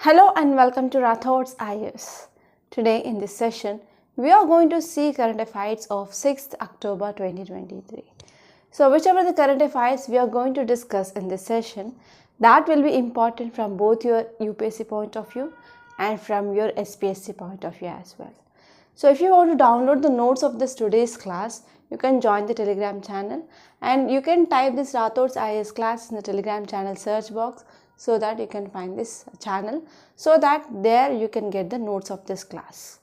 Hello and welcome to Rathod's IS. Today in this session, we are going to see current affairs of 6th October 2023. So whichever the current affairs we are going to discuss in this session, that will be important from both your UPSC point of view and from your SPSC point of view as well. So if you want to download the notes of this today's class, you can join the Telegram channel and you can type this Rathod's IS class in the Telegram channel search box so that you can find this channel, so that there you can get the notes of this class.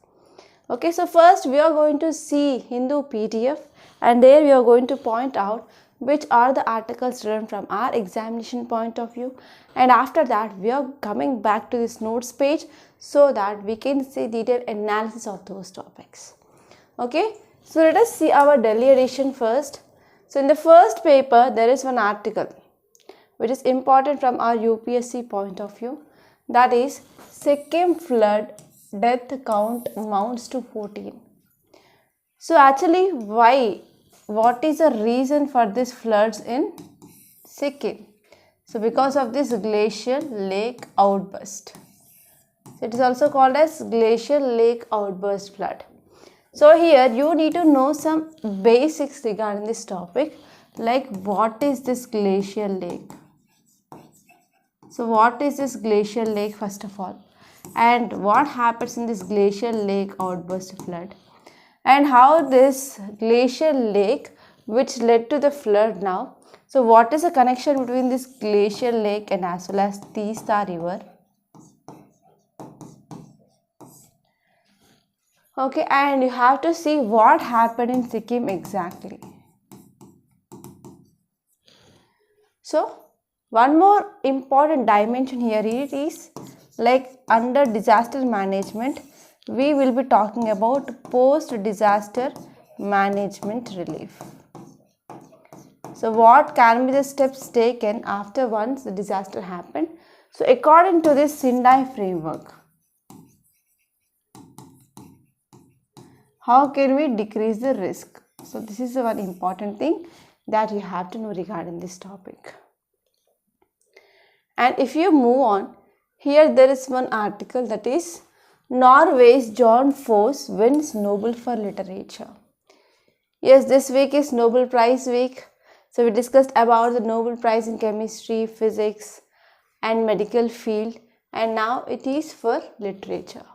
Okay, so first we are going to see Hindu PDF and there we are going to point out which are the articles written from our examination point of view, and after that we are coming back to this notes page so that we can see detailed analysis of those topics. Okay, so let us see our Delhi edition first. So in the first paper there is one article which is important from our UPSC point of view, that is Sikkim flood death count mounts to 14. So actually what is the reason for this floods in Sikkim? So because of this glacial lake outburst. So it is also called as glacial lake outburst flood. So here you need to know some basics regarding this topic, like what is this glacial lake? So what is this glacial lake first of all, and what happens in this glacial lake outburst flood, and how this glacial lake which led to the flood now, so what is the connection between this glacial lake and as well as Teesta river. Okay, and you have to see what happened in Sikkim exactly. So one more important dimension here it is, like under disaster management, we will be talking about post-disaster management relief. So what can be the steps taken after once the disaster happened? So according to this Sendai framework, how can we decrease the risk? So this is the one important thing that you have to know regarding this topic. And if you move on, here there is one article, that is Norway's John Fosse wins Nobel for literature. Yes, this week is Nobel Prize week. So we discussed about the Nobel Prize in chemistry, physics and medical field, and now it is for literature.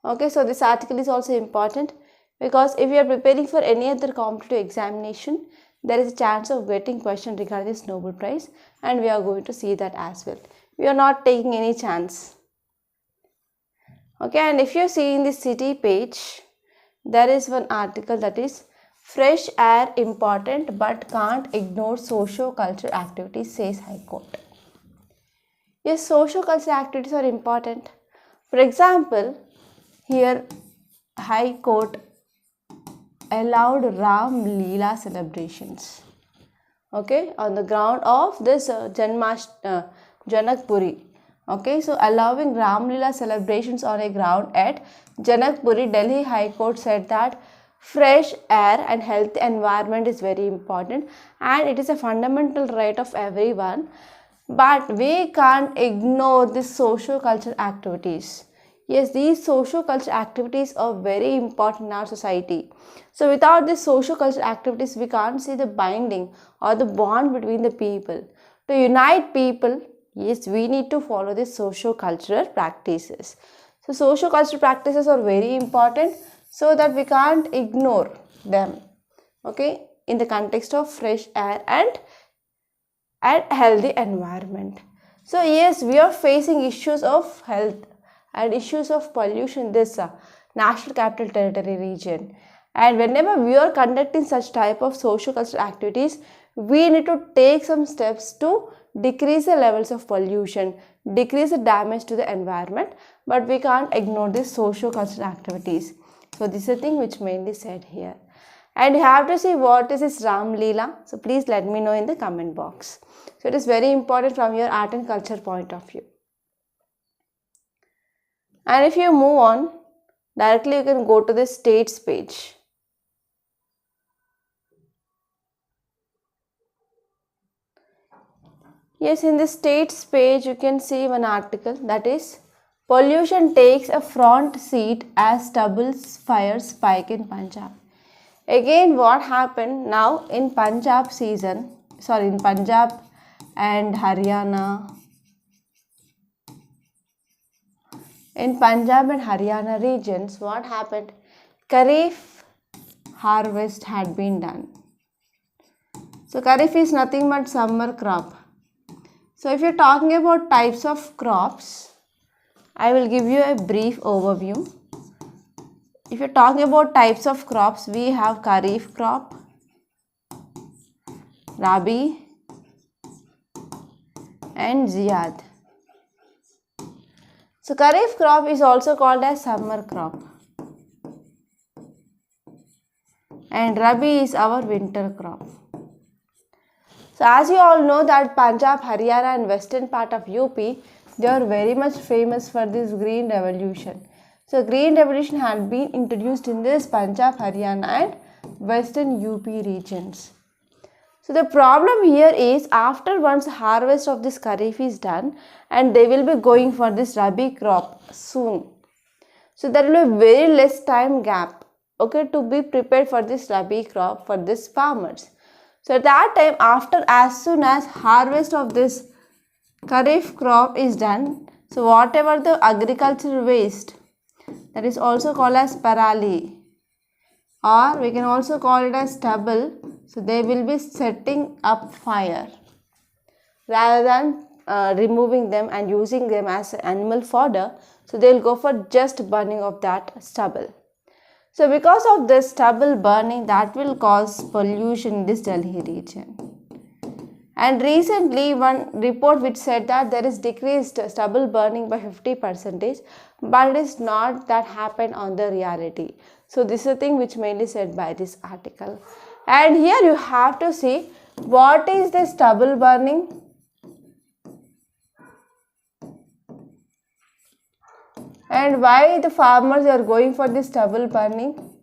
Okay, so this article is also important because if you are preparing for any other competitive examination, there is a chance of getting question regarding this Nobel Prize, and we are going to see that as well. We are not taking any chance. Okay, and if you see in the city page, there is one article, that is fresh air important but can't ignore socio-cultural activities, says High Court. Yes, socio-cultural activities are important. For example, here High Court allowed Ram Leela celebrations, okay, on the ground of this Janakpuri. Okay, so allowing Ram Leela celebrations on a ground at Janakpuri, Delhi High Court said that fresh air and healthy environment is very important and it is a fundamental right of everyone, but we can't ignore these socio-cultural activities. Yes, these socio-cultural activities are very important in our society. So without these socio-cultural activities, we can't see the binding or the bond between the people. To unite people, yes, we need to follow these socio-cultural practices. So socio-cultural practices are very important so that we can't ignore them. Okay, in the context of fresh air and healthy environment. So yes, we are facing issues of health and issues of pollution in this National Capital Territory region, and whenever we are conducting such type of socio-cultural activities, we need to take some steps to decrease the levels of pollution, decrease the damage to the environment, but we can't ignore these socio-cultural activities. So this is the thing which mainly said here, and you have to see what is this Ram Leela. So please let me know in the comment box. So it is very important from your art and culture point of view. And if you move on, directly you can go to the states page. Yes, in the states page you can see one article, that is pollution takes a front seat as stubble fires spike in Punjab. Again, what happened now in Punjab season, in Punjab and Haryana, in Punjab and Haryana regions, what happened? Kharif harvest had been done. So Kharif is nothing but summer crop. So if you're talking about types of crops, I will give you a brief overview. If you're talking about types of crops, we have Kharif crop, Rabi and Ziyad. So Kharif crop is also called as summer crop and Rabi is our winter crop. So as you all know that Punjab, Haryana and western part of UP, they are very much famous for this green revolution. So green revolution had been introduced in this Punjab, Haryana and western UP regions. So the problem here is after once harvest of this Kharif is done and they will be going for this Rabi crop soon. So there will be very less time gap, okay, to be prepared for this Rabi crop for these farmers. So at that time, after as soon as harvest of this Kharif crop is done, so whatever the agricultural waste, that is also called as parali, or we can also call it as stubble. So they will be setting up fire rather than removing them and using them as animal fodder. So they will go for just burning of that stubble. So because of this stubble burning, that will cause pollution in this Delhi region. And recently one report which said that there is decreased stubble burning by 50%, but it is not that happened on the reality. So this is a thing which mainly said by this article. And here you have to see what is the stubble burning. And why the farmers are going for this stubble burning,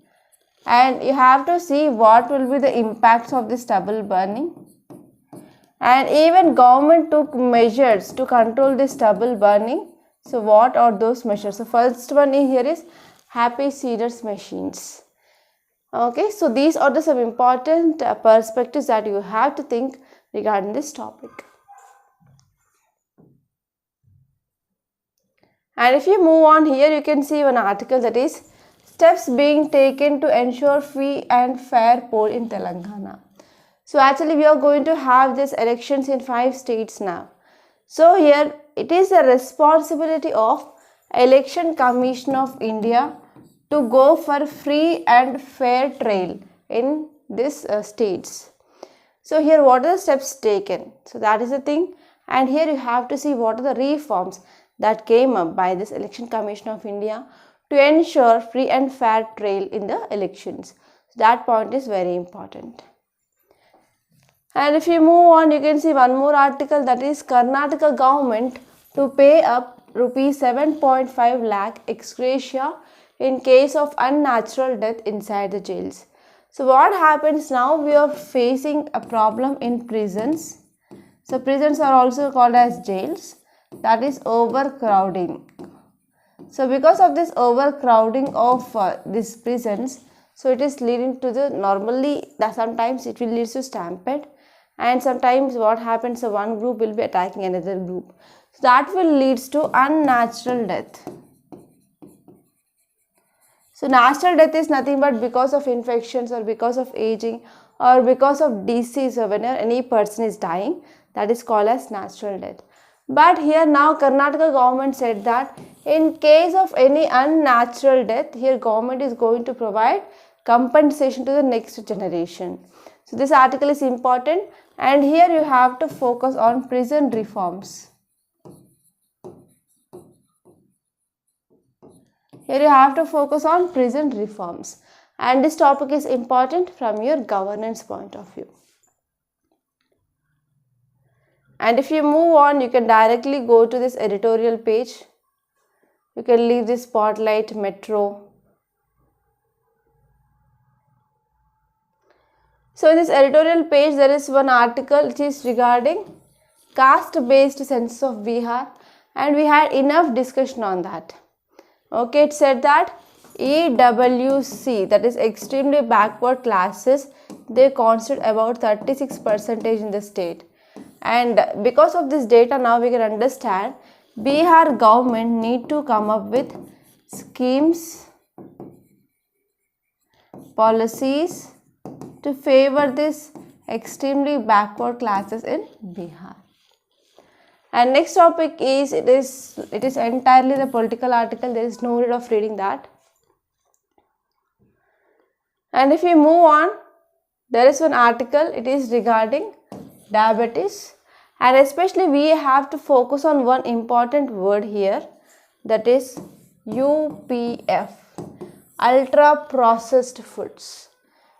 and you have to see what will be the impacts of the stubble burning. And even government took measures to control the stubble burning. So what are those measures? So first one here is happy seeders machines. Okay, so these are the some important perspectives that you have to think regarding this topic. And if you move on here, you can see one article, that is steps being taken to ensure free and fair poll in Telangana. So actually we are going to have these elections in 5 states now. So here it is the responsibility of Election Commission of India to go for free and fair trial in these states. So here what are the steps taken? So that is the thing, and here you have to see what are the reforms that came up by this Election Commission of India to ensure free and fair trial in the elections. So that point is very important. And if you move on, you can see one more article, that is Karnataka government to pay up rupees 7.5 lakh ex gratia in case of unnatural death inside the jails. So what happens now, we are facing a problem in prisons. So prisons are also called as jails, that is overcrowding. So because of this overcrowding of these prisons, so it is leading to the normally that sometimes it will lead to stampede, and sometimes what happens, so one group will be attacking another group. So that will lead to unnatural death. So natural death is nothing but because of infections or because of aging or because of disease, or whenever any person is dying, that is called as natural death. But here now Karnataka government said that in case of any unnatural death, here government is going to provide compensation to the next generation. So this article is important, and here you have to focus on prison reforms. Here you have to focus on prison reforms, and this topic is important from your governance point of view. And if you move on, you can directly go to this editorial page. You can leave this spotlight, metro. So in this editorial page, there is one article which is regarding caste based census of Bihar, and we had enough discussion on that. Okay, it said that EWC, that is extremely backward classes, they constitute about 36% in the state. And because of this data, now we can understand Bihar government need to come up with schemes, policies to favor this extremely backward classes in Bihar. And next topic is, it is entirely the political article, there is no need of reading that. And if we move on, there is one article, it is regarding diabetes, and especially we have to focus on one important word here, that is UPF, ultra processed foods.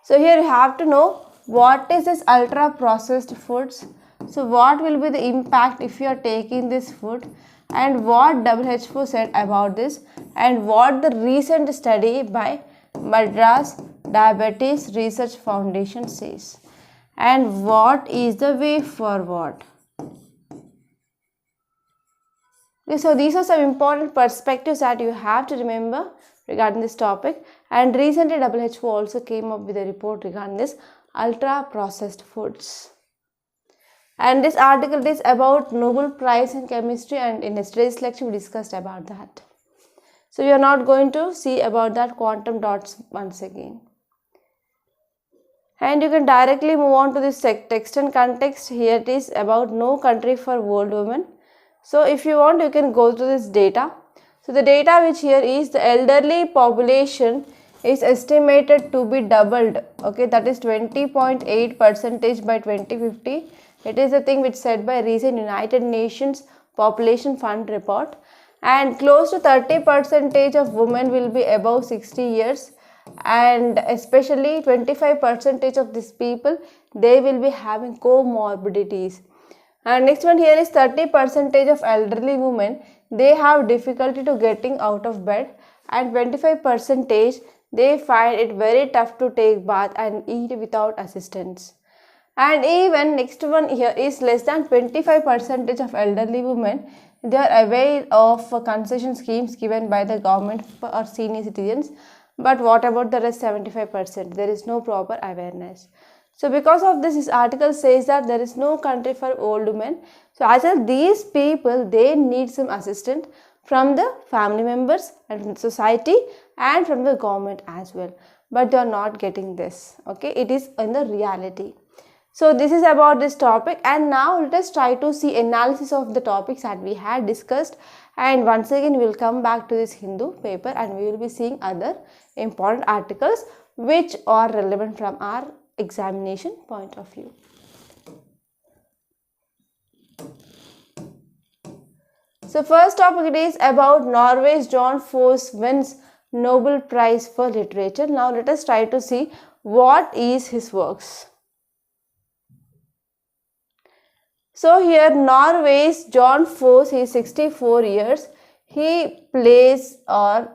So here you have to know what is this ultra processed foods. So what will be the impact if you are taking this food, and what WHO said about this, and what the recent study by Madras Diabetes Research Foundation says, and what is the way forward. So these are some important perspectives that you have to remember regarding this topic. And recently WHO also came up with a report regarding this ultra processed foods. And this article is about Nobel Prize in Chemistry, and in yesterday's lecture we discussed about that. So we are not going to see about that quantum dots once again. And you can directly move on to this text and context. Here it is about no country for world women. So if you want, you can go to this data. So the data which here is, the elderly population is estimated to be doubled. Okay, that is 20.8% by 2050. It is the thing which said by recent United Nations Population Fund report. And close to 30% of women will be above 60 years. And especially 25% of these people, they will be having comorbidities. And next one here is 30% of elderly women, they have difficulty to getting out of bed, and 25% they find it very tough to take bath and eat without assistance. And even next one here is less than 25% of elderly women, they are aware of concession schemes given by the government for senior citizens. But what about the rest 75%? There is no proper awareness. So because of this article says that there is no country for old women. So as well, these people, they need some assistance from the family members and from the society and from the government as well. But they are not getting this. Okay, it is in the reality. So this is about this topic, and now let us try to see analysis of the topics that we had discussed. And once again we will come back to this Hindu paper, and we will be seeing other important articles which are relevant from our examination point of view. So first topic, it is about Norway's John Fosse wins Nobel Prize for Literature. Now let us try to see what is his works. So here Norway's John Fosse, he is 64 years. His plays are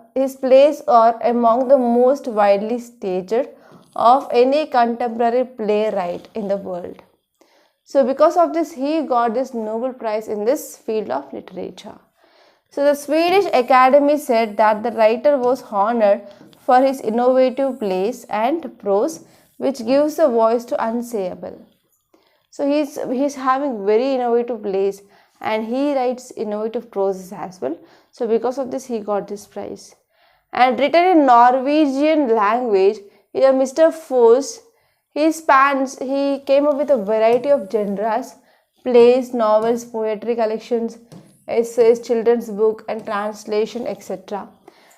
among the most widely staged of any contemporary playwright in the world. So because of this, he got this Nobel Prize in this field of literature. So the Swedish Academy said that the writer was honored for his innovative plays and prose, which gives a voice to unsayable. So he's having very innovative plays, and he writes innovative prose as well. So because of this, he got this prize. And written in Norwegian language, Mr. Fosse, he came up with a variety of genres: plays, novels, poetry collections, essays, children's book and translation, etc.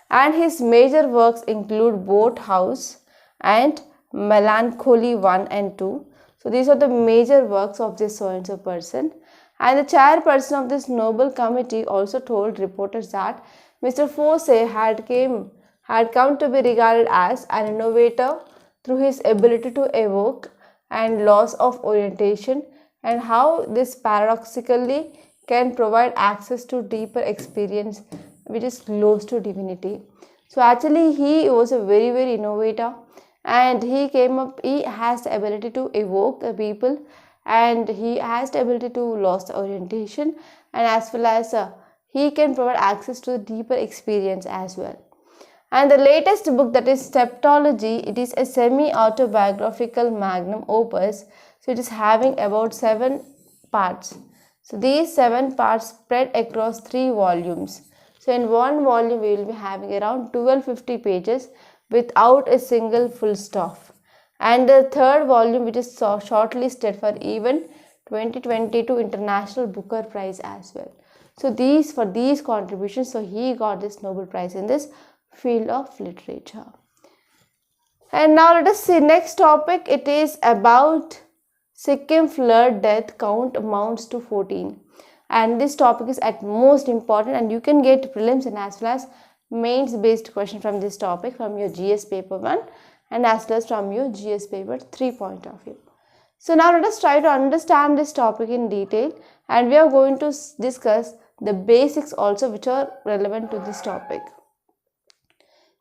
And his major works include Boat House and Melancholy 1 and 2. So these are the major works of this so-and-so person. And the chairperson of this Nobel committee also told reporters that Mr. Fosse had come to be regarded as an innovator through his ability to evoke and loss of orientation, and how this paradoxically can provide access to deeper experience which is close to divinity. So actually he was a very, very innovator, and he has the ability to evoke the people and he has the ability to lose the orientation, and as well as he can provide access to the deeper experience as well. And the latest book, that is Steptology, it is a semi-autobiographical magnum opus. So it is having about 7 parts. So these 7 parts spread across 3 volumes. So in one volume we will be having around 1250 pages without a single full stop. And the third volume, which is shortlisted for even 2022 International Booker Prize as well. So for these contributions, so he got this Nobel Prize in this field of literature. And now let us see next topic. It is about Sikkim flood death count amounts to 14, and this topic is at most important, and you can get prelims and as well as mains based question from this topic from your GS paper 1 and as well as from your GS paper 3 point of view. So now let us try to understand this topic in detail, and we are going to discuss the basics also which are relevant to this topic.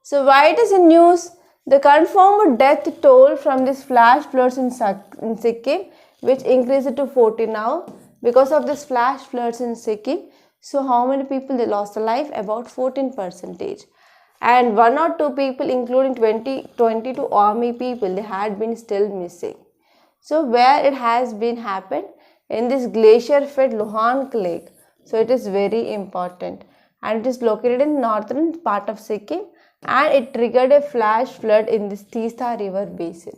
So why it is in news? The confirmed death toll from this flash floods in Sikkim, which increased to 40 now because of this flash floods in Sikkim. So how many people they lost their life? About 14%. And 1 or 2 people, including 22 army people, they had been still missing. So where it has been happened? In this glacier fed Luhansk Lake. So it is very important, and it is located in northern part of Sikkim, and it triggered a flash flood in this Teesta river basin.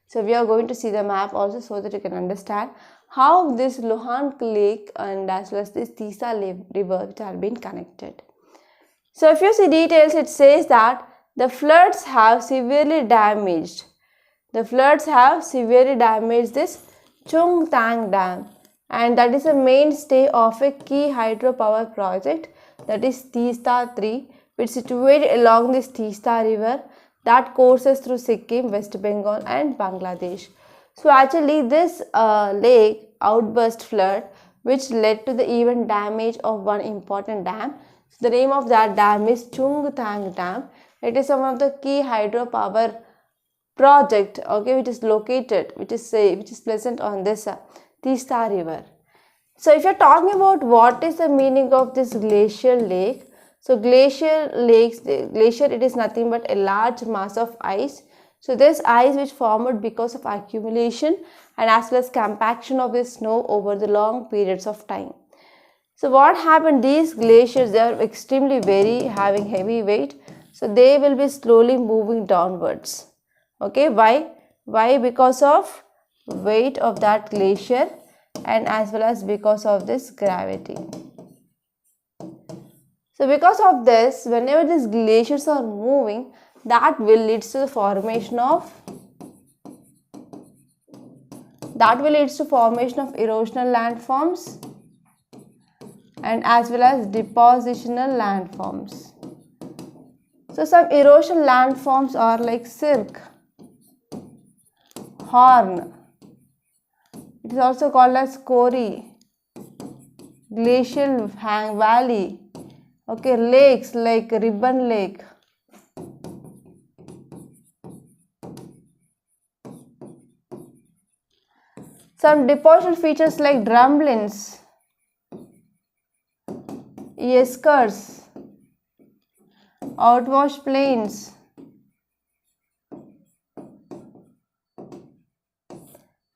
So we are going to see the map also so that you can understand how this Luhansk Lake and as well as this Teesta river which have been connected. So if you see details, it says that the floods have severely damaged this Chungtang Dam, and that is a mainstay of a key hydropower project, that is Teesta 3, which is situated along this Teesta river that courses through Sikkim, West Bengal and Bangladesh. So actually this lake outburst flood which led to the even damage of one important dam. So the name of that dam is Chungtang Dam. It is one of the key hydropower project, okay, which is present on this Teesta river. So if you are talking about what is the meaning of this glacial lake, so glacier it is nothing but a large mass of ice. So this ice which formed because of accumulation and as well as compaction of the snow over the long periods of time. So what happened, these glaciers, they are extremely having heavy weight, so they will be slowly moving downwards. Okay, why? Because of weight of that glacier and as well as because of this gravity. So because of this, whenever these glaciers are moving, that will lead to the formation of erosional landforms and as well as depositional landforms. So some erosional landforms are like Sirk, Horn, it is also called as Kori, Glacial Valley, okay, lakes like Ribbon Lake. Some depositional features like drumlins, eskers, outwash plains,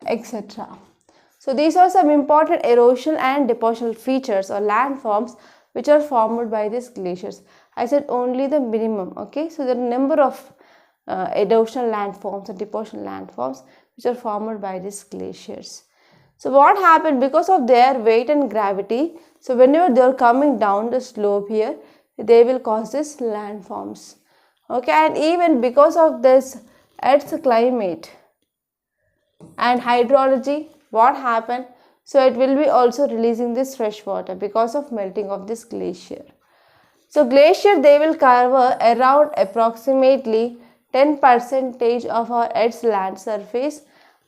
etc. So these are some important erosion and depositional features or landforms which are formed by these glaciers. I said only the minimum, okay. So there are number of erosional landforms and depositional landforms which are formed by these glaciers. So what happened, because of their weight and gravity, so whenever they are coming down the slope here, they will cause this landforms, okay. And even because of this Earth's climate and hydrology, what happened, so it will be also releasing this fresh water because of melting of this glacier. So glacier, they will cover around approximately 10% of our Earth's land surface,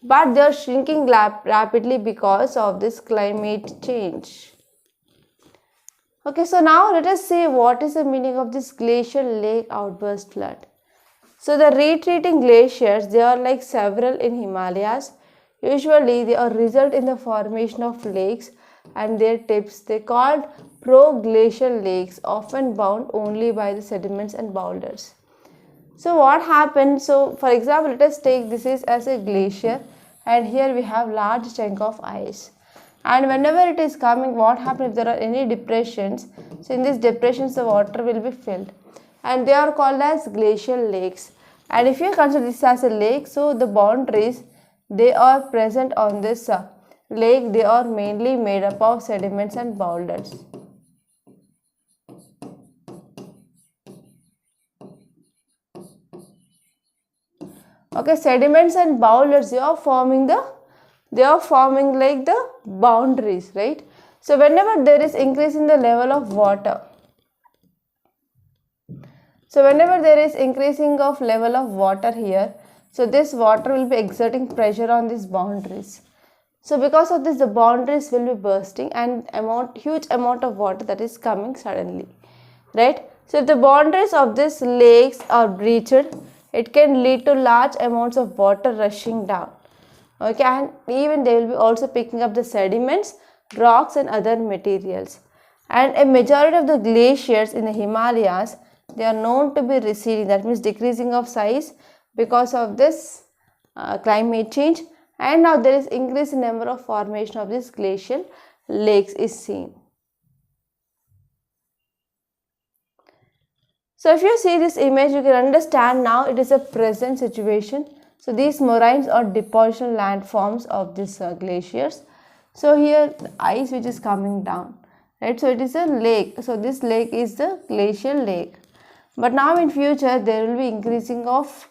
but they are shrinking rapidly because of this climate change. Okay, so now let us see what is the meaning of this glacial lake outburst flood. So the retreating glaciers, they are like several in Himalayas, Usually they are result in the formation of lakes and their tips they called proglacial lakes, often bound only by the sediments and boulders. So what happened? So for example, let us take this is as a glacier, and here we have large chunk of ice. And whenever it is coming, what happens if there are any depressions? So in these depressions the water will be filled, and they are called as glacial lakes. And if you consider this as a lake, so the boundaries they are present on this lake, they are mainly made up of sediments and boulders. Okay, sediments and boulders, they are forming like the boundaries, right? So whenever there is increase in the level of water, so whenever there is increasing of level of water here, so this water will be exerting pressure on these boundaries. So because of this, the boundaries will be bursting and huge amount of water that is coming suddenly, right? So if the boundaries of these lakes are breached, it can lead to large amounts of water rushing down. Okay, and even they will be also picking up the sediments, rocks and other materials. And a majority of the glaciers in the Himalayas, they are known to be receding, that means decreasing of size because of this climate change. And now there is increase in number of formation of these glacial lakes is seen. So if you see this image, you can understand now it is a present situation. So these moraines are depositional landforms of these glaciers. So here the ice which is coming down, right? So it is a lake. So this lake is the glacial lake. But now in future there will be increasing of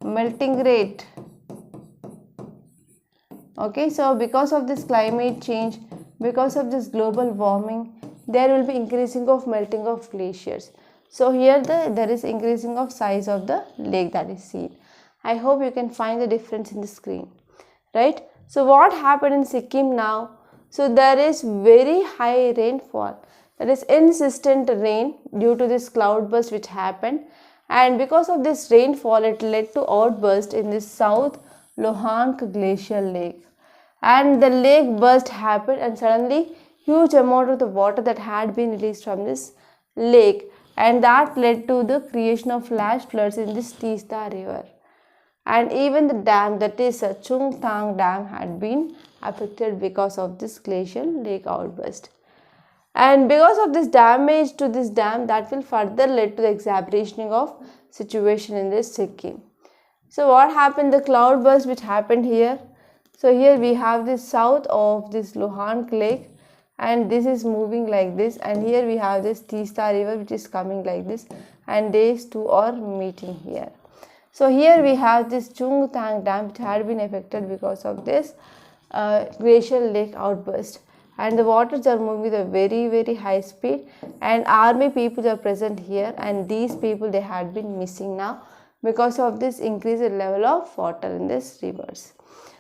melting rate. Okay, so because of this climate change, because of this global warming, there will be increasing of melting of glaciers. So here there is increasing of size of the lake that is seen. I hope you can find the difference in the screen, right? So what happened in Sikkim now? So there is very high rainfall. There is insistent rain due to this cloudburst which happened, and because of this rainfall it led to outburst in the South Lohank glacial lake, and the lake burst happened and suddenly huge amount of the water that had been released from this lake, and that led to the creation of flash floods in this Teesta river. And even the dam, that is a Chungthang dam, had been affected because of this glacial lake outburst. And because of this damage to this dam, that will further lead to the exacerbation of situation in this Sikkim. So what happened? The cloudburst which happened here. So here we have the south of this Lohank lake, and this is moving like this, and here we have this Teesta river which is coming like this, and these two are meeting here. So here we have this Chungthang dam which had been affected because of this glacial lake outburst, and the waters are moving with a very high speed, and army people are present here, and these people they had been missing now because of this increased level of water in these rivers.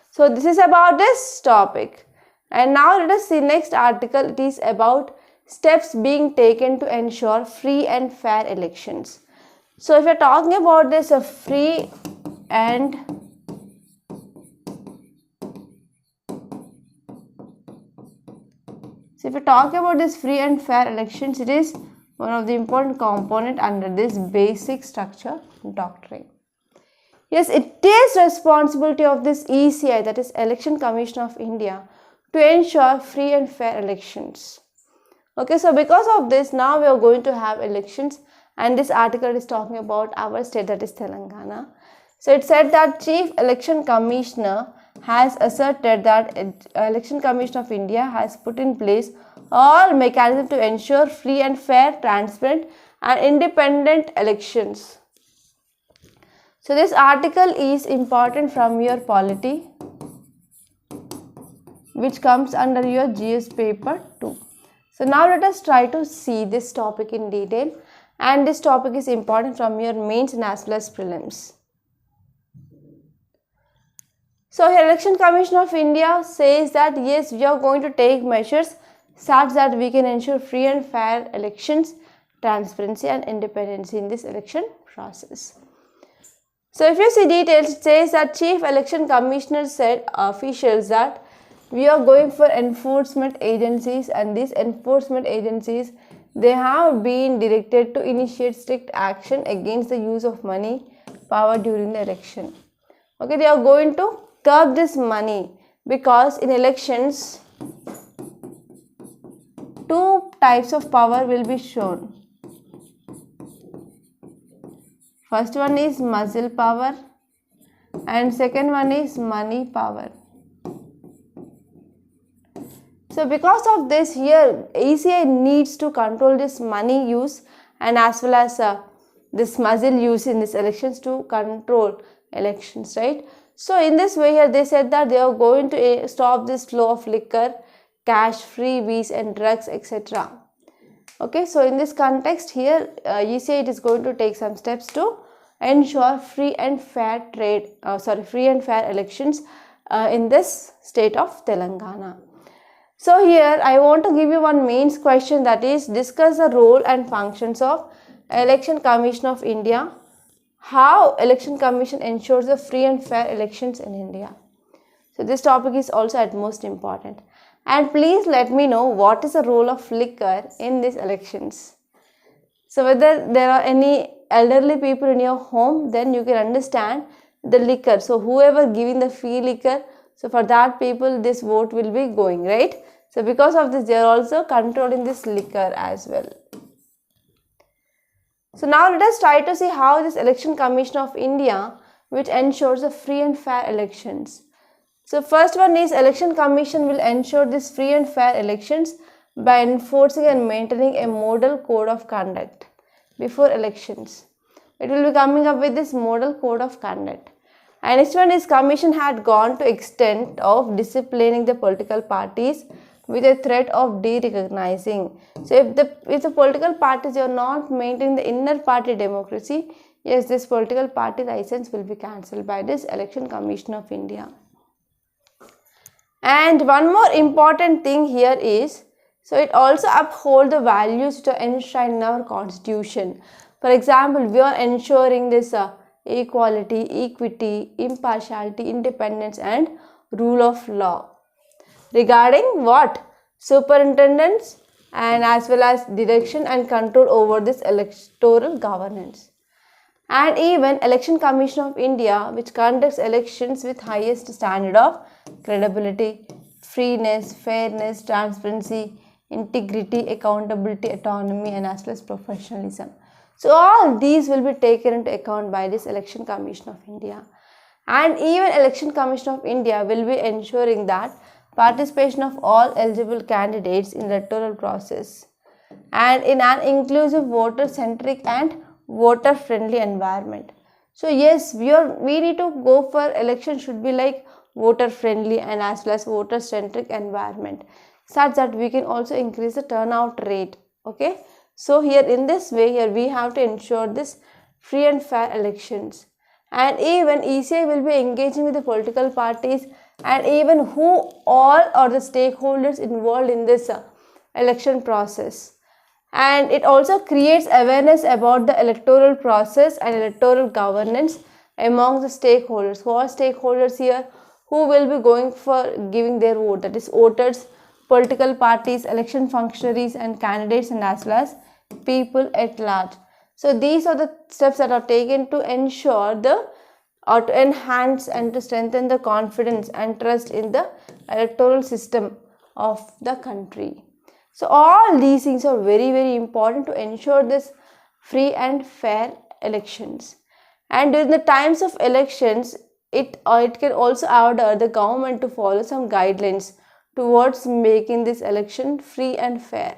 So this is about this topic. And now let us see next article. It is about steps being taken to ensure free and fair elections. So if you are talking about this free and fair elections, it is one of the important component under this basic structure doctrine. Yes, it is responsibility of this ECI, that is Election Commission of India, to ensure free and fair elections. Okay, so because of this, now we are going to have elections, and this article is talking about our state, that is Telangana. So it said that Chief Election Commissioner has asserted that Election Commission of India has put in place all mechanisms to ensure free and fair, transparent and independent elections. So this article is important from your polity, which comes under your GS paper 2. So now let us try to see this topic in detail, and this topic is important from your mains and as well as prelims. So here Election Commission of India says that yes, we are going to take measures such that we can ensure free and fair elections, transparency and independence in this election process. So if you see details, it says that Chief Election Commissioner said officials that we are going for enforcement agencies, and these enforcement agencies, they have been directed to initiate strict action against the use of money power during the election. Okay, they are going to curb this money, because in elections two types of power will be shown. First one is muscle power and second one is money power. So because of this, here ECI needs to control this money use and as well as this muscle use in these elections to control elections, right? So in this way, here they said that they are going to stop this flow of liquor, cash, freebies and drugs, etc. Okay, so in this context here, ECI it is going to take some steps to ensure free and fair elections in this state of Telangana. So here I want to give you one main question, that is discuss the role and functions of Election Commission of India. How Election Commission ensures the free and fair elections in India. So this topic is also at most important. And please let me know what is the role of liquor in these elections. So whether there are any elderly people in your home, then you can understand the liquor. So whoever giving the free liquor, so for that people this vote will be going, right? So because of this, they are also controlling this liquor as well. So now let us try to see how this Election Commission of India, which ensures the free and fair elections. So first one is Election Commission will ensure this free and fair elections by enforcing and maintaining a model code of conduct before elections. It will be coming up with this model code of conduct. And next one is Commission had gone to extent of disciplining the political parties with a threat of derecognizing. So if the political parties are not maintaining the inner party democracy, yes, this political party license will be cancelled by this Election Commission of India. And one more important thing here is, so it also upholds the values which are enshrined in our constitution. For example, we are ensuring this equality, equity, impartiality, independence and rule of law. Regarding what? Superintendence and as well as direction and control over this electoral governance. And even Election Commission of India, which conducts elections with highest standard of credibility, freeness, fairness, transparency, integrity, accountability, autonomy and as well as professionalism. So all these will be taken into account by this Election Commission of India. And even Election Commission of India will be ensuring that participation of all eligible candidates in the electoral process and in an inclusive, voter-centric and voter-friendly environment. So yes, we need to go for election should be like voter-friendly and as well as voter-centric environment, such that we can also increase the turnout rate. Okay, so here in this way, here we have to ensure this free and fair elections. And even ECI will be engaging with the political parties and even who all are the stakeholders involved in this election process. And it also creates awareness about the electoral process and electoral governance among the stakeholders. Who are stakeholders here? Who will be going for giving their vote? That is voters, political parties, election functionaries and candidates and as well as people at large. So these are the steps that are taken to ensure or to enhance and to strengthen the confidence and trust in the electoral system of the country. So all these things are very, very important to ensure this free and fair elections. And during the times of elections, it can also order the government to follow some guidelines towards making this election free and fair.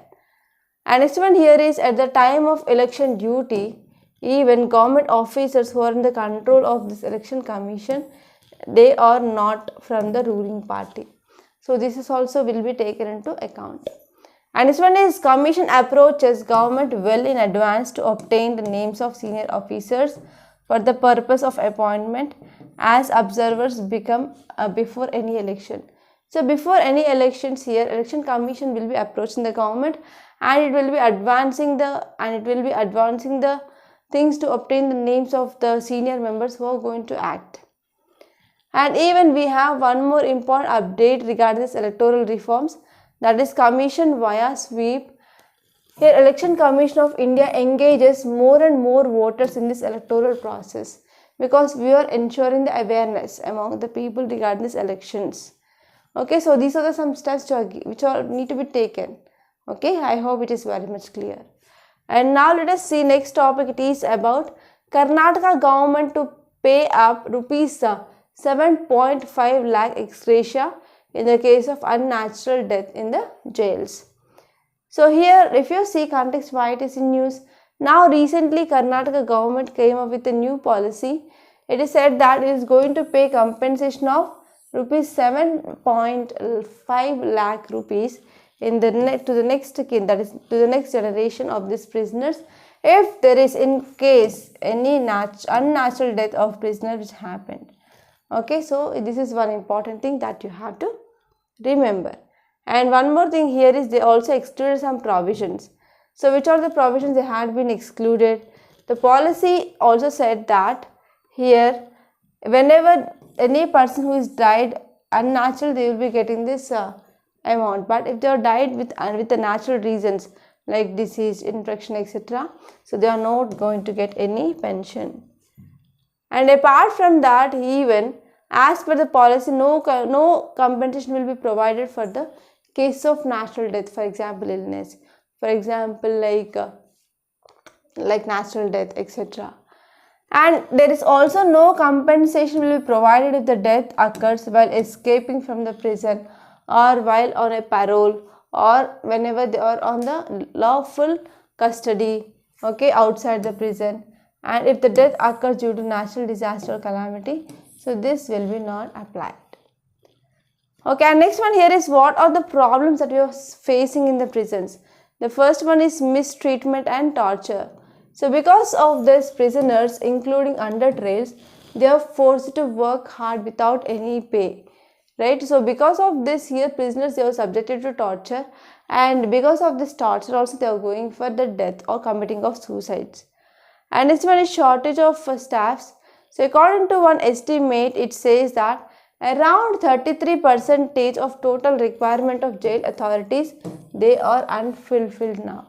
And next one here is, at the time of election duty, even government officers who are in the control of this election commission, they are not from the ruling party. So this is also will be taken into account. And this one is, commission approaches government well in advance to obtain the names of senior officers for the purpose of appointment as observers become before any election. So before any elections here, election commission will be approaching the government and it will be advancing the things to obtain the names of the senior members who are going to act. And even we have one more important update regarding this electoral reforms, that is commission via sweep. Here Election Commission of India engages more and more voters in this electoral process because we are ensuring the awareness among the people regarding these elections. Okay, so these are some steps which need to be taken. Okay, I hope it is very much clear. And now let us see next topic. It is about Karnataka government to pay up rupees 7.5 lakh ex gratia in the case of unnatural death in the jails. So here if you see context why it is in news, now recently Karnataka government came up with a new policy. It is said that it is going to pay compensation of rupees 7.5 lakh rupees in the to the next kin, that is to the next generation of these prisoners, if there is in case any unnatural death of prisoner which happened. Okay, so this is one important thing that you have to remember. And one more thing here is they also excluded some provisions. So which are the provisions they had been excluded? The policy also said that here whenever any person who is died unnatural, they will be getting this amount, but if they are died with the natural reasons like disease, infection, etc., so they are not going to get any pension. And apart from that, even as per the policy, no compensation will be provided for the case of natural death, for example illness, for example like natural death, etc. And there is also no compensation will be provided if the death occurs while escaping from the prison or while on a parole or whenever they are on the lawful custody, okay, outside the prison. And if the death occurs due to natural disaster or calamity, so this will be not applied. Okay, and next one here is what are the problems that we are facing in the prisons. The first one is mistreatment and torture. So because of this, prisoners including under trials, they are forced to work hard without any pay, right? So because of this here, prisoners, they are subjected to torture, and because of this torture also they are going for the death or committing of suicides. And next one is shortage of staffs. So according to one estimate, it says that around 33% of total requirement of jail authorities, they are unfulfilled now.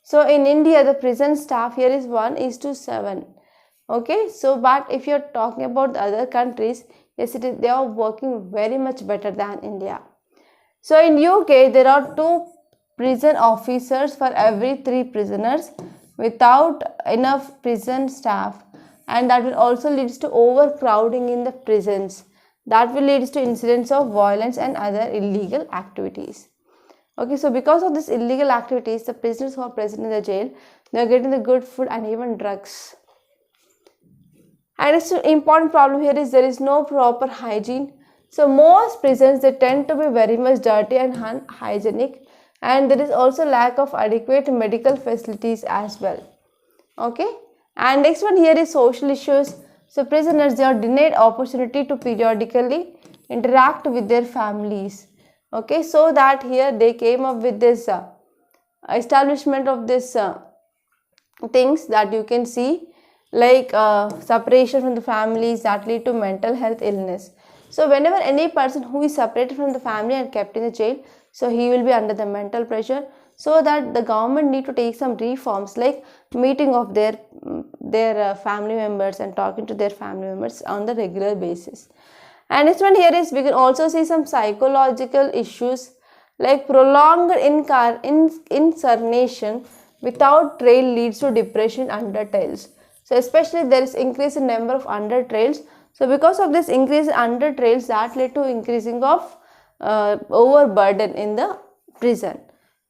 So in India, the prison staff here is 1:7. Okay, so but if you are talking about the other countries, yes, they are working very much better than India. So in UK, there are 2 prison officers for every 3 prisoners without enough prison staff, and that will also lead to overcrowding in the prisons. That will lead to incidents of violence and other illegal activities. Okay, so because of this illegal activities, the prisoners who are present in the jail, they are getting the good food and even drugs. And it's an important problem here is there is no proper hygiene. So most prisons, they tend to be very much dirty and unhygienic, and there is also lack of adequate medical facilities as well. Okay, and next one here is social issues. So prisoners, they are denied opportunity to periodically interact with their families. Okay, so that here they came up with this establishment of this things that you can see, like separation from the families that lead to mental health illness. So whenever any person who is separated from the family and kept in the jail, so he will be under the mental pressure. So that the government need to take some reforms like meeting of their family members and talking to their family members on the regular basis. And next one here is we can also see some psychological issues like prolonged incarceration without trial leads to depression under trials. So especially there is increase in number of under trials. So because of this increase in under trials, that led to increasing of overburden in the prison.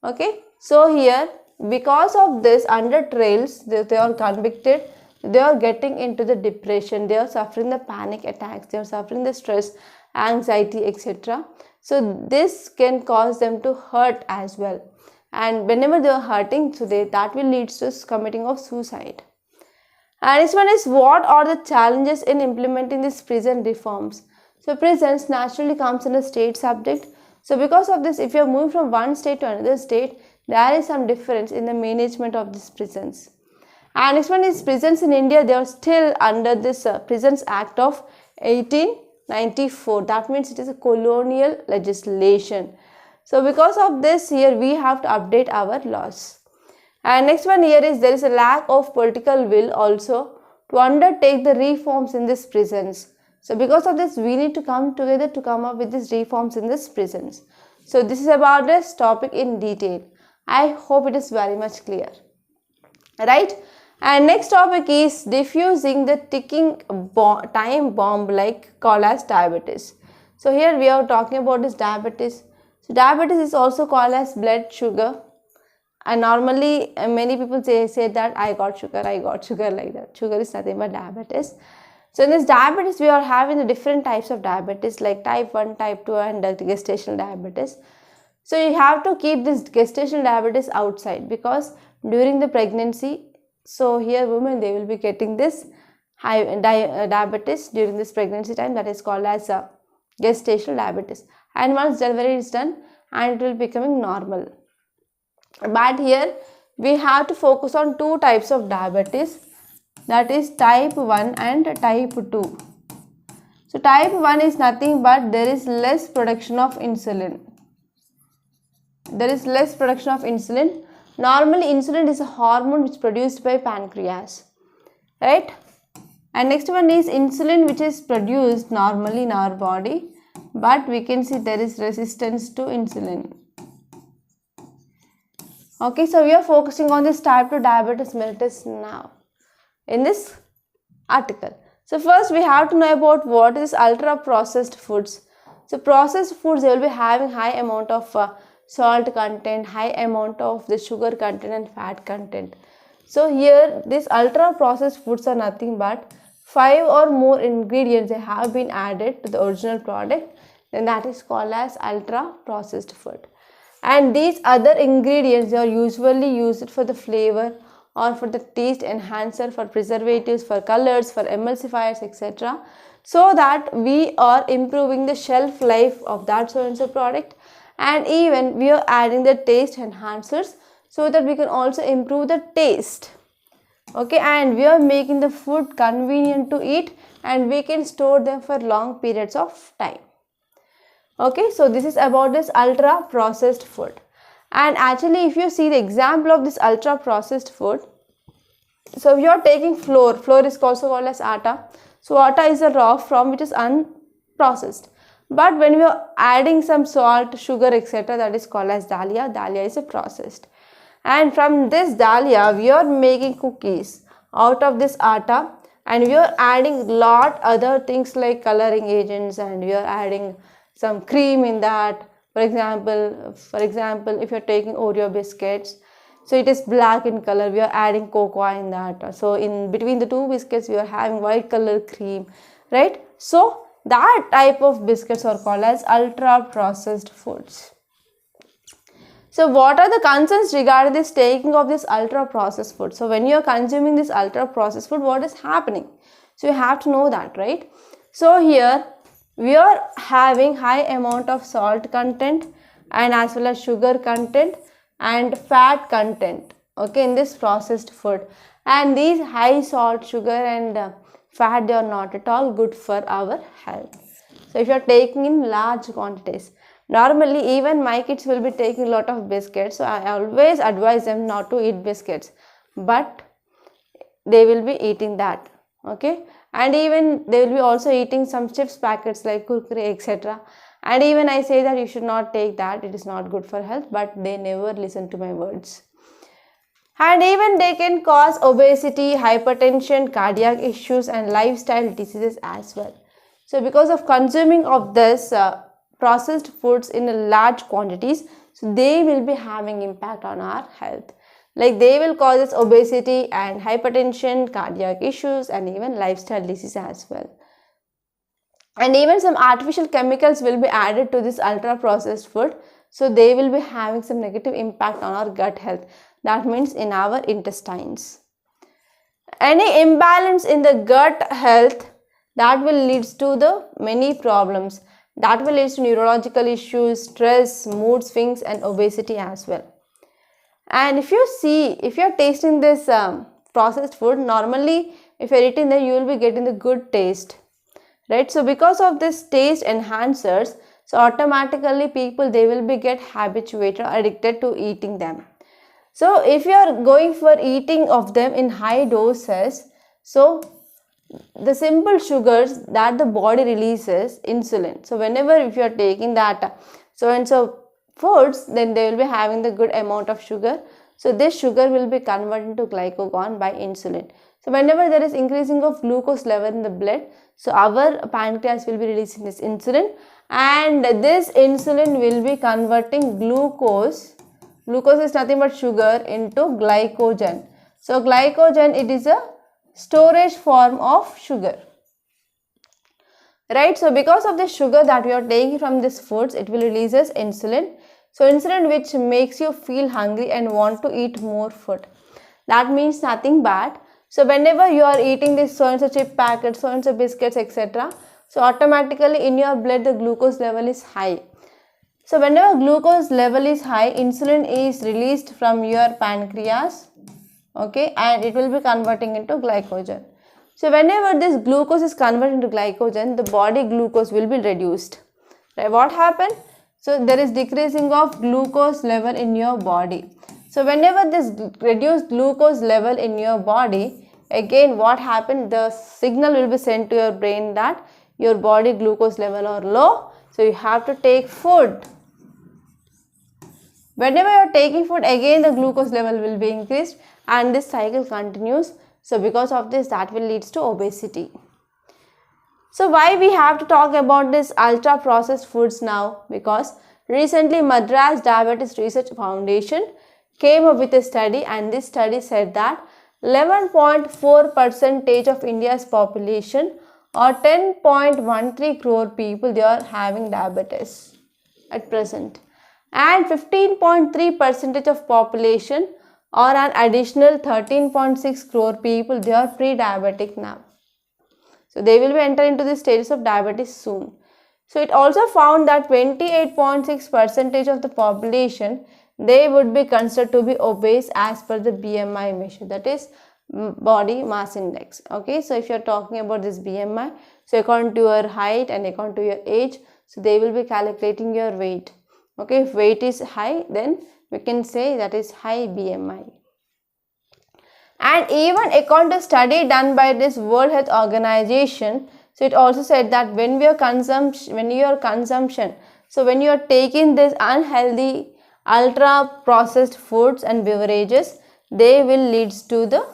Okay, so here because of this under trials, they are convicted, they are getting into the depression, they are suffering the panic attacks, they are suffering the stress, anxiety, etc. So this can cause them to hurt as well, and whenever they are hurting, so that will lead to committing of suicide. And this one is what are the challenges in implementing these prison reforms. So prisons naturally comes in a state subject. So because of this, if you are moving from one state to another state, there is some difference in the management of these prisons. And next one is prisons in India. They are still under this Prisons Act of 1894. That means it is a colonial legislation. So because of this, here we have to update our laws. And next one here is there is a lack of political will also to undertake the reforms in these prisons. So because of this, we need to come together to come up with these reforms in these prisons. So this is about this topic in detail. I hope it is very much clear, right? And next topic is diffusing the ticking time bomb like called as diabetes. So here we are talking about this diabetes. So diabetes is also called as blood sugar. And normally many people say that I got sugar like that. Sugar is nothing but diabetes. So in this diabetes, we are having the different types of diabetes like type 1, type 2 and gestational diabetes. So you have to keep this gestational diabetes outside because during the pregnancy, so here women, they will be getting this diabetes during this pregnancy time, that is called as gestational diabetes. And once delivery is done, and it will be becoming normal. But here we have to focus on two types of diabetes, that is type 1 and type 2. So type 1 is nothing but there is less production of insulin. Normally insulin is a hormone which is produced by pancreas, right? And next one is insulin which is produced normally in our body, but we can see there is resistance to insulin. Okay, so we are focusing on this type 2 diabetes mellitus now in this article. So first we have to know about what is ultra processed foods. So processed foods, they will be having high amount of salt content, high amount of the sugar content and fat content. So here these ultra processed foods are nothing but 5 or more ingredients they have been added to the original product, then that is called as ultra processed food. And these other ingredients, they are usually used for the flavor or for the taste enhancer, for preservatives, for colors, for emulsifiers, etc. So that we are improving the shelf life of that so and so product, and even we are adding the taste enhancers so that we can also improve the taste. Okay, and we are making the food convenient to eat and we can store them for long periods of time. Okay, so this is about this ultra processed food. And actually if you see the example of this ultra processed food, so we are taking flour is also called as atta. So atta is a raw form which is unprocessed. But when we are adding some salt, sugar, etc., that is called as dalia. Dalia is a processed. And from this dalia, we are making cookies out of this atta, and we are adding lot other things like coloring agents, and we are adding some cream in that. For example, if you are taking Oreo biscuits, so it is black in color, we are adding cocoa in that. So in between the two biscuits, we are having white color cream, right? So that type of biscuits are called as ultra processed foods. So what are the concerns regarding this taking of this ultra processed food? So when you are consuming this ultra processed food, what is happening? So you have to know that, right? So here we are having high amount of salt content and as well as sugar content and fat content, okay, in this processed food. And these high salt, sugar and fat, they are not at all good for our health. So if you are taking in large quantities, normally even my kids will be taking a lot of biscuits, so I always advise them not to eat biscuits, but they will be eating that, okay. And even they will be also eating some chips packets like kurkure, etc. And even I say that you should not take that, it is not good for health, but they never listen to my words. And even they can cause obesity, hypertension, cardiac issues and lifestyle diseases as well. So because of consuming of this processed foods in large quantities, so they will be having impact on our health. Like they will cause us obesity and hypertension, cardiac issues and even lifestyle disease as well. And even some artificial chemicals will be added to this ultra processed food, so they will be having some negative impact on our gut health, that means in our intestines. Any imbalance in the gut health, that will lead to the many problems, that will lead to neurological issues, stress, mood swings and obesity as well. And if you see, if you are tasting this processed food, normally if you're eating them, you will be getting the good taste, right? So because of this taste enhancers, so automatically people, they will be get habituated or addicted to eating them. So if you are going for eating of them in high doses, so the simple sugars that the body releases, insulin. So whenever if you are taking that so and so foods, then they will be having the good amount of sugar. So this sugar will be converted into glycagon by insulin. So whenever there is increasing of glucose level in the blood, so our pancreas will be releasing this insulin, and this insulin will be converting glucose is nothing but sugar, into glycogen. So glycogen, it is a storage form of sugar, right? So because of the sugar that we are taking from these foods, it will releases insulin. So insulin, which makes you feel hungry and want to eat more food. That means nothing but, so whenever you are eating this so and so chip packets, so and so biscuits, etc., so automatically in your blood the glucose level is high. So whenever glucose level is high, insulin is released from your pancreas, okay, and it will be converting into glycogen. So whenever this glucose is converted into glycogen, the body glucose will be reduced, right? What happened? So there is decreasing of glucose level in your body. So whenever this reduced glucose level in your body, again what happened? The signal will be sent to your brain that your body glucose level are low, so you have to take food. Whenever you are taking food, again the glucose level will be increased, and this cycle continues. So because of this, that will lead to obesity. So why we have to talk about this ultra processed foods now? Because recently Madras Diabetes Research Foundation came up with a study, and this study said that 11.4% of India's population, or 10.13 crore people, they are having diabetes at present, and 15.3% of population, or an additional 13.6 crore people, they are pre-diabetic now. So they will be entering into the stages of diabetes soon. So it also found that 28.6% of the population, they would be considered to be obese as per the BMI measure, that is body mass index. Okay, so if you are talking about this BMI, so according to your height and according to your age, so they will be calculating your weight. Okay, if weight is high, then we can say that is high BMI. And even according to a study done by this World Health Organization, so it also said that when your consumption, so when you are taking this unhealthy ultra processed foods and beverages, they will lead to the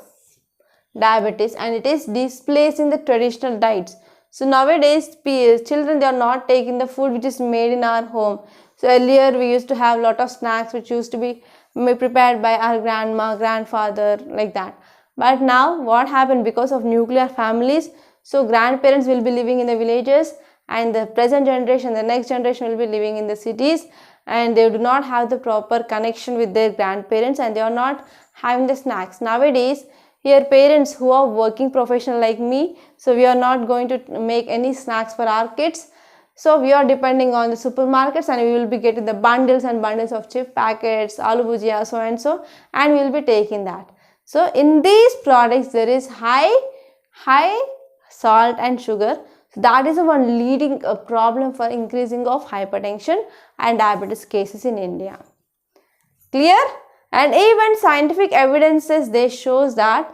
diabetes, and it is displacing the traditional diets. So nowadays children, they are not taking the food which is made in our home. So earlier we used to have lot of snacks which used to be prepared by our grandma, grandfather, like that. But now what happened? Because of nuclear families, so grandparents will be living in the villages, and the present generation, the next generation will be living in the cities, and they do not have the proper connection with their grandparents, and they are not having the snacks. Nowadays, here parents who are working professional like me, so we are not going to make any snacks for our kids. So we are depending on the supermarkets, and we will be getting the bundles and bundles of chip packets, aloo bhujia, so and so, and we will be taking that. So in these products there is high salt and sugar. So that is the one leading a problem for increasing of hypertension and diabetes cases in India. Clear? And even scientific evidences, they shows that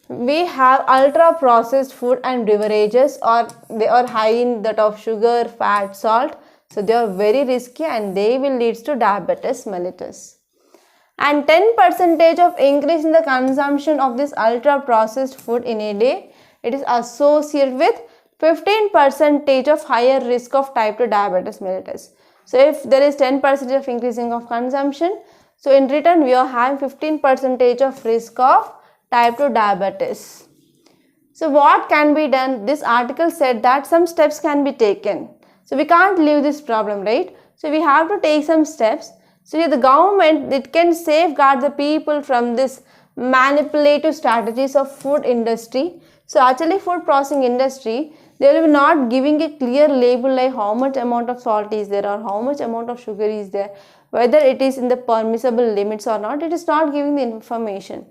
we have ultra processed food and beverages, or they are high in that of sugar, fat, salt. So they are very risky, and they will lead to diabetes mellitus. And 10% of increase in the consumption of this ultra processed food in a day, it is associated with 15% of higher risk of type 2 diabetes mellitus. So if there is 10% of increasing of consumption, so in return we are having 15% of risk of type 2 diabetes. So what can be done? This article said that some steps can be taken. So we can't leave this problem, right? So we have to take some steps. So the government, it can safeguard the people from this manipulative strategies of food industry. So actually food processing industry, they will be not giving a clear label like how much amount of salt is there or how much amount of sugar is there, whether it is in the permissible limits or not. It is not giving the information.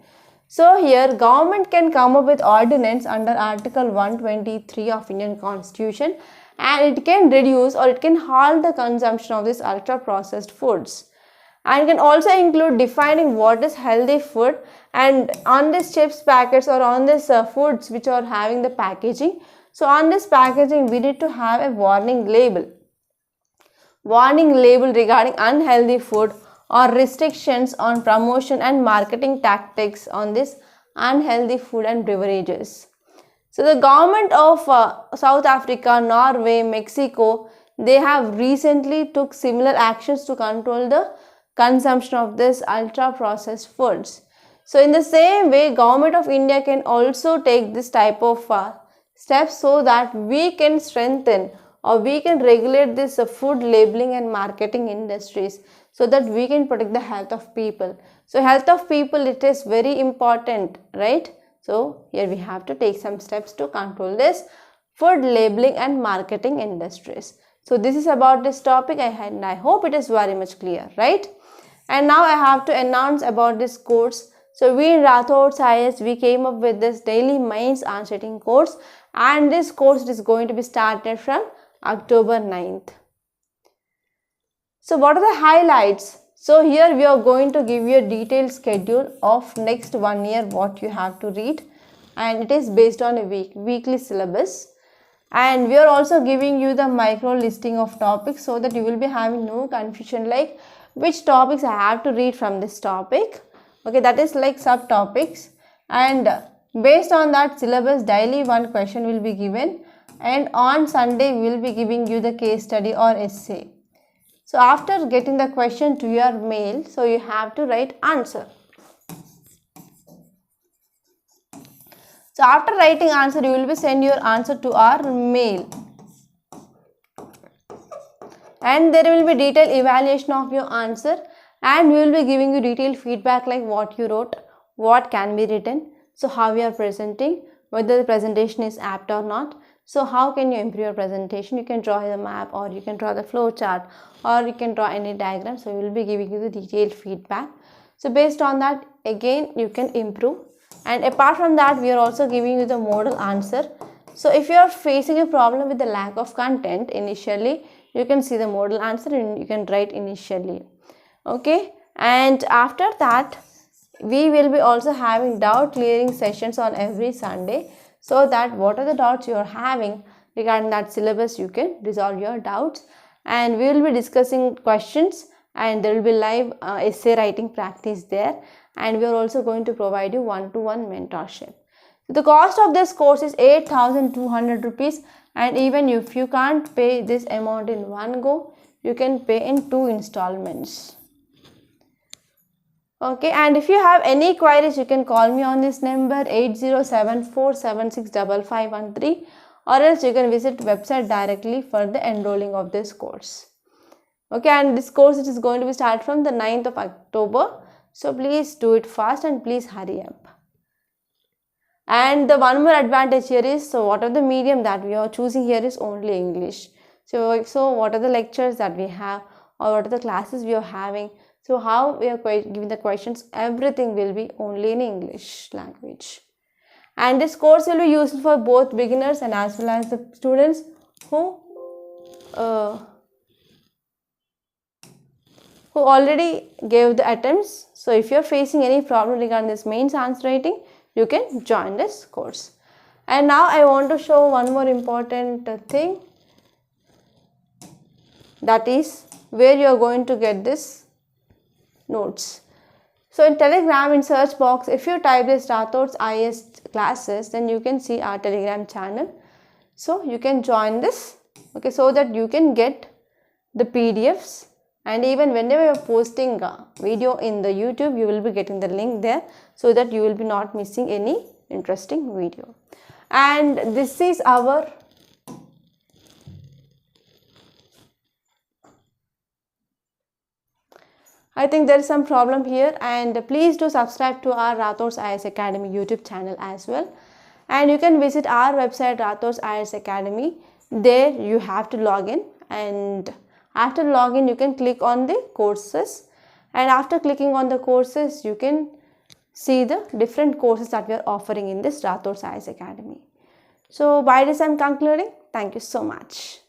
So here government can come up with ordinance under Article 123 of Indian Constitution, and it can reduce or it can halt the consumption of these ultra processed foods, and can also include defining what is healthy food, and on these chips packets or on this foods which are having the packaging, so on this packaging we need to have a warning label regarding unhealthy food or restrictions on promotion and marketing tactics on this unhealthy food and beverages. So the government of South Africa, Norway, Mexico, they have recently took similar actions to control the consumption of this ultra processed foods. So in the same way, government of India can also take this type of steps so that we can strengthen or we can regulate this food labeling and marketing industries, so that we can protect the health of people. So health of people, it is very important, right? So here we have to take some steps to control this food labeling and marketing industries. So this is about this topic, and I hope it is very much clear, right? And now I have to announce about this course. So we in Rathod IAS, we came up with this daily mains answer writing course, and this course is going to be started from October 9th. So what are the highlights? So here we are going to give you a detailed schedule of next 1 year what you have to read, and it is based on a weekly syllabus, and we are also giving you the micro listing of topics so that you will be having no confusion like which topics I have to read from this topic. Okay, that is like subtopics, and based on that syllabus daily one question will be given, and on Sunday we will be giving you the case study or essay. So after getting the question to your mail, so you have to write answer. So after writing answer, you will be send your answer to our mail, and there will be detailed evaluation of your answer, and we will be giving you detailed feedback like what you wrote, what can be written, so how you are presenting, whether the presentation is apt or not. So how can you improve your presentation? You can draw the map, or you can draw the flow chart, or you can draw any diagram. So we will be giving you the detailed feedback. So based on that, again you can improve. And apart from that, we are also giving you the model answer. So if you are facing a problem with the lack of content initially, you can see the model answer and you can write initially. Okay, and after that we will be also having doubt clearing sessions on every Sunday, so that what are the doubts you are having regarding that syllabus, you can resolve your doubts, and we will be discussing questions, and there will be live essay writing practice there, and we are also going to provide you one-to-one mentorship. The cost of this course is 8,200 rupees, and even if you can't pay this amount in one go, you can pay in 2 installments. Okay, and if you have any queries, you can call me on this number 8074765513, or else you can visit website directly for the enrolling of this course. Okay, and this course is going to be started from the 9th of October. So please do it fast and please hurry up. And the one more advantage here is, so what are the medium that we are choosing here is only English. So what are the lectures that we have, or what are the classes we are having, so how we are giving the questions, everything will be only in English language. And this course will be useful for both beginners and as well as the students who already gave the attempts. So if you are facing any problem regarding this mains answer writing, you can join this course. And now I want to show one more important thing, that is where you are going to get this notes. So in Telegram, in search box, if you type this Rathod's IAS classes, then you can see our Telegram channel. So you can join this, okay, so that you can get the PDFs, and even whenever you are posting a video in the YouTube, you will be getting the link there, so that you will be not missing any interesting video. And this is our I think there is some problem here, and please do subscribe to our Rathod's IAS Academy YouTube channel as well. And you can visit our website Rathod's IAS Academy. There you have to log in, and after login you can click on the courses, and after clicking on the courses you can see the different courses that we are offering in this Rathod IAS Academy. So by this I am concluding. Thank you so much.